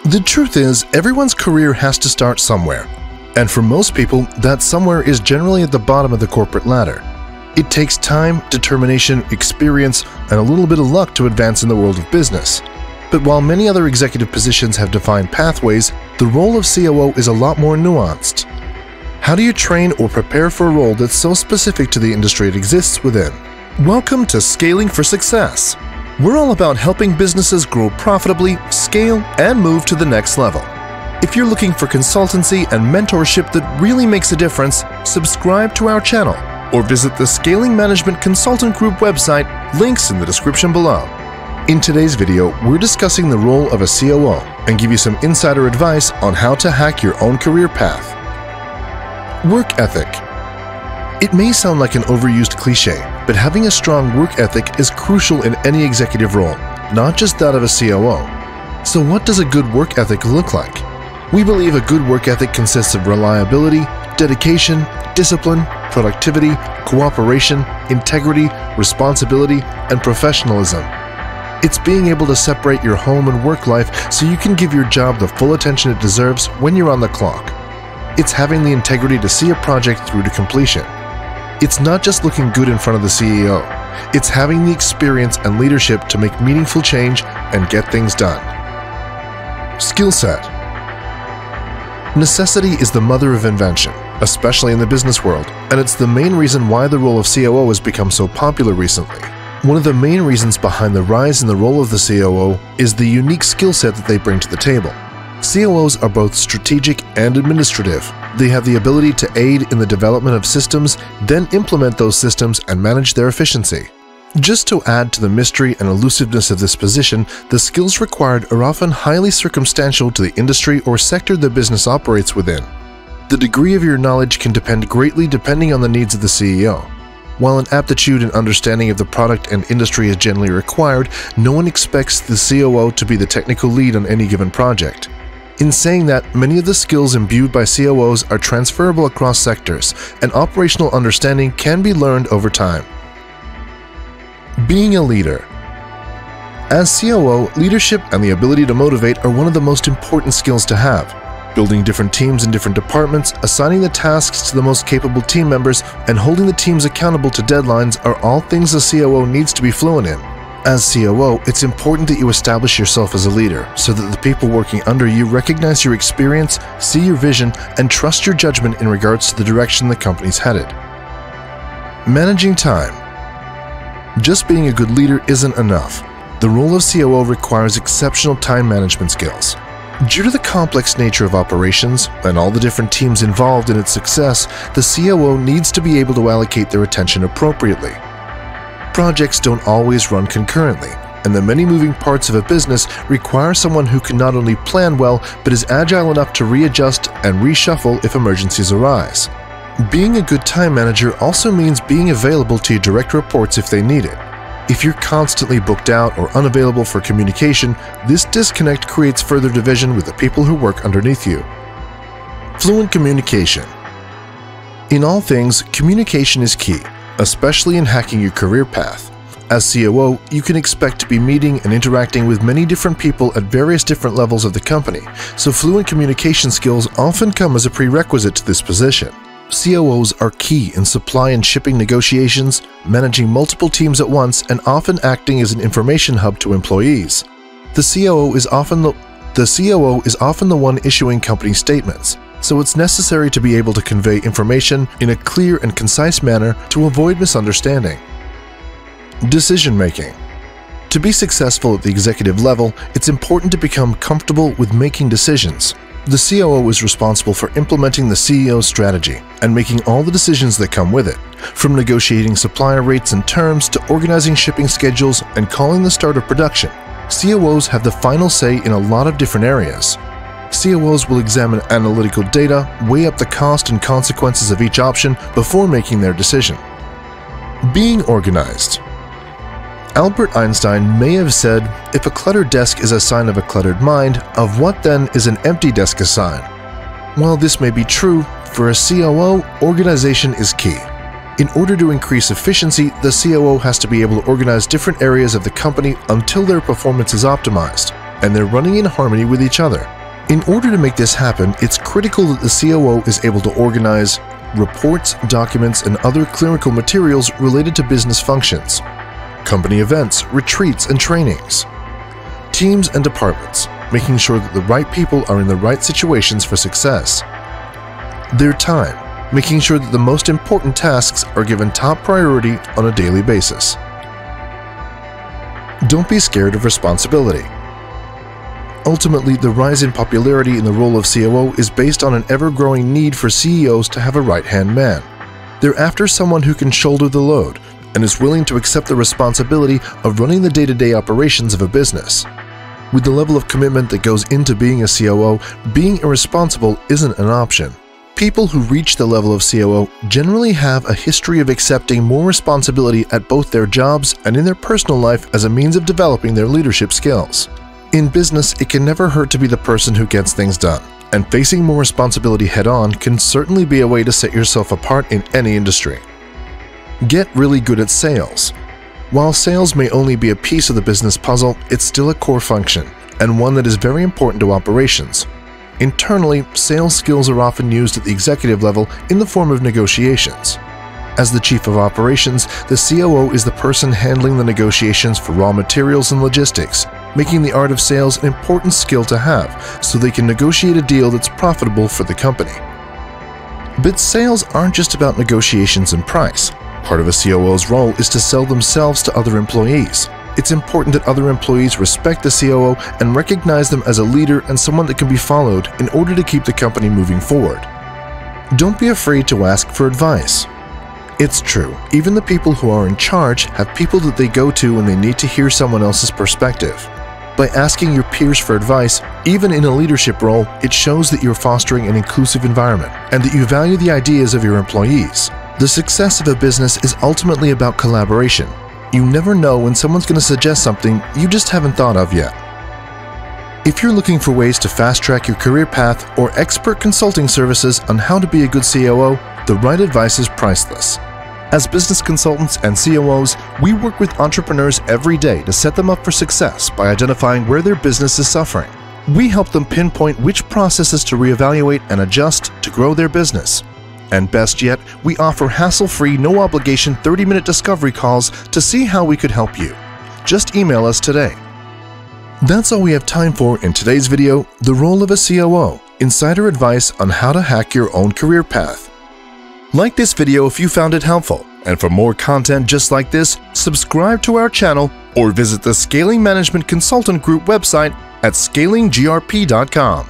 The truth is, everyone's career has to start somewhere. And for most people, that somewhere is generally at the bottom of the corporate ladder. It takes time, determination, experience, and a little bit of luck to advance in the world of business. But while many other executive positions have defined pathways, the role of COO is a lot more nuanced. How do you train or prepare for a role that's so specific to the industry it exists within? Welcome to Scaling for Success. We're all about helping businesses grow profitably, scale, and move to the next level. If you're looking for consultancy and mentorship that really makes a difference, subscribe to our channel or visit the Scaling Management Consultant Group website, links in the description below. In today's video, we're discussing the role of a COO and give you some insider advice on how to hack your own career path. Work ethic. It may sound like an overused cliche, but having a strong work ethic is crucial in any executive role, not just that of a COO. So what does a good work ethic look like? We believe a good work ethic consists of reliability, dedication, discipline, productivity, cooperation, integrity, responsibility, and professionalism. It's being able to separate your home and work life so you can give your job the full attention it deserves when you're on the clock. It's having the integrity to see a project through to completion. It's not just looking good in front of the CEO. It's having the experience and leadership to make meaningful change and get things done. Skill set. Necessity is the mother of invention, especially in the business world, and it's the main reason why the role of COO has become so popular recently. One of the main reasons behind the rise in the role of the COO is the unique skill set that they bring to the table. COOs are both strategic and administrative. They have the ability to aid in the development of systems, then implement those systems and manage their efficiency. Just to add to the mystery and elusiveness of this position, the skills required are often highly circumstantial to the industry or sector the business operates within. The degree of your knowledge can depend greatly depending on the needs of the CEO. While an aptitude and understanding of the product and industry is generally required, no one expects the COO to be the technical lead on any given project. In saying that, many of the skills imbued by COOs are transferable across sectors, and operational understanding can be learned over time. Being a leader. As COO, leadership and the ability to motivate are one of the most important skills to have. Building different teams in different departments, assigning the tasks to the most capable team members, and holding the teams accountable to deadlines are all things a COO needs to be fluent in. As COO, it's important that you establish yourself as a leader so that the people working under you recognize your experience, see your vision, and trust your judgment in regards to the direction the company's headed. Managing time. Just being a good leader isn't enough. The role of COO requires exceptional time management skills. Due to the complex nature of operations and all the different teams involved in its success, the COO needs to be able to allocate their attention appropriately. Projects don't always run concurrently, and the many moving parts of a business require someone who can not only plan well, but is agile enough to readjust and reshuffle if emergencies arise. Being a good time manager also means being available to your direct reports if they need it. If you're constantly booked out or unavailable for communication, this disconnect creates further division with the people who work underneath you. Fluent communication. In all things, communication is key, especially in hacking your career path. As COO, you can expect to be meeting and interacting with many different people at various different levels of the company, so fluent communication skills often come as a prerequisite to this position. COOs are key in supply and shipping negotiations, managing multiple teams at once, and often acting as an information hub to employees. The COO is often the one issuing company statements, so it's necessary to be able to convey information in a clear and concise manner to avoid misunderstanding. Decision-making. To be successful at the executive level, it's important to become comfortable with making decisions. The COO is responsible for implementing the CEO's strategy and making all the decisions that come with it, from negotiating supplier rates and terms to organizing shipping schedules and calling the start of production. COOs have the final say in a lot of different areas. COOs will examine analytical data, weigh up the cost and consequences of each option before making their decision. Being organized. Albert Einstein may have said, "If a cluttered desk is a sign of a cluttered mind, of what then is an empty desk a sign?" While this may be true, for a COO, organization is key. In order to increase efficiency, the COO has to be able to organize different areas of the company until their performance is optimized, and they're running in harmony with each other. In order to make this happen, it's critical that the COO is able to organize reports, documents, and other clerical materials related to business functions, company events, retreats, and trainings, teams and departments, making sure that the right people are in the right situations for success, their time, making sure that the most important tasks are given top priority on a daily basis. Don't be scared of responsibility. Ultimately, the rise in popularity in the role of COO is based on an ever-growing need for CEOs to have a right-hand man. They're after someone who can shoulder the load and is willing to accept the responsibility of running the day-to-day operations of a business. With the level of commitment that goes into being a COO, being irresponsible isn't an option. People who reach the level of COO generally have a history of accepting more responsibility at both their jobs and in their personal life as a means of developing their leadership skills. In business, it can never hurt to be the person who gets things done, and facing more responsibility head-on can certainly be a way to set yourself apart in any industry. Get really good at sales. While sales may only be a piece of the business puzzle, it's still a core function, and one that is very important to operations. Internally, sales skills are often used at the executive level in the form of negotiations. As the Chief of Operations, the COO is the person handling the negotiations for raw materials and logistics, making the art of sales an important skill to have so they can negotiate a deal that's profitable for the company. But sales aren't just about negotiations and price. Part of a COO's role is to sell themselves to other employees. It's important that other employees respect the COO and recognize them as a leader and someone that can be followed in order to keep the company moving forward. Don't be afraid to ask for advice. It's true, even the people who are in charge have people that they go to when they need to hear someone else's perspective. By asking your peers for advice, even in a leadership role, it shows that you're fostering an inclusive environment and that you value the ideas of your employees. The success of a business is ultimately about collaboration. You never know when someone's going to suggest something you just haven't thought of yet. If you're looking for ways to fast-track your career path or expert consulting services on how to be a good COO, the right advice is priceless. As business consultants and COOs, we work with entrepreneurs every day to set them up for success by identifying where their business is suffering. We help them pinpoint which processes to reevaluate and adjust to grow their business. And best yet, we offer hassle-free, no-obligation 30-minute discovery calls to see how we could help you. Just email us today. That's all we have time for in today's video, the role of a COO, insider advice on how to hack your own career path. Like this video if you found it helpful, and for more content just like this, subscribe to our channel or visit the Scaling Management Consultant Group website at scalinggrp.com.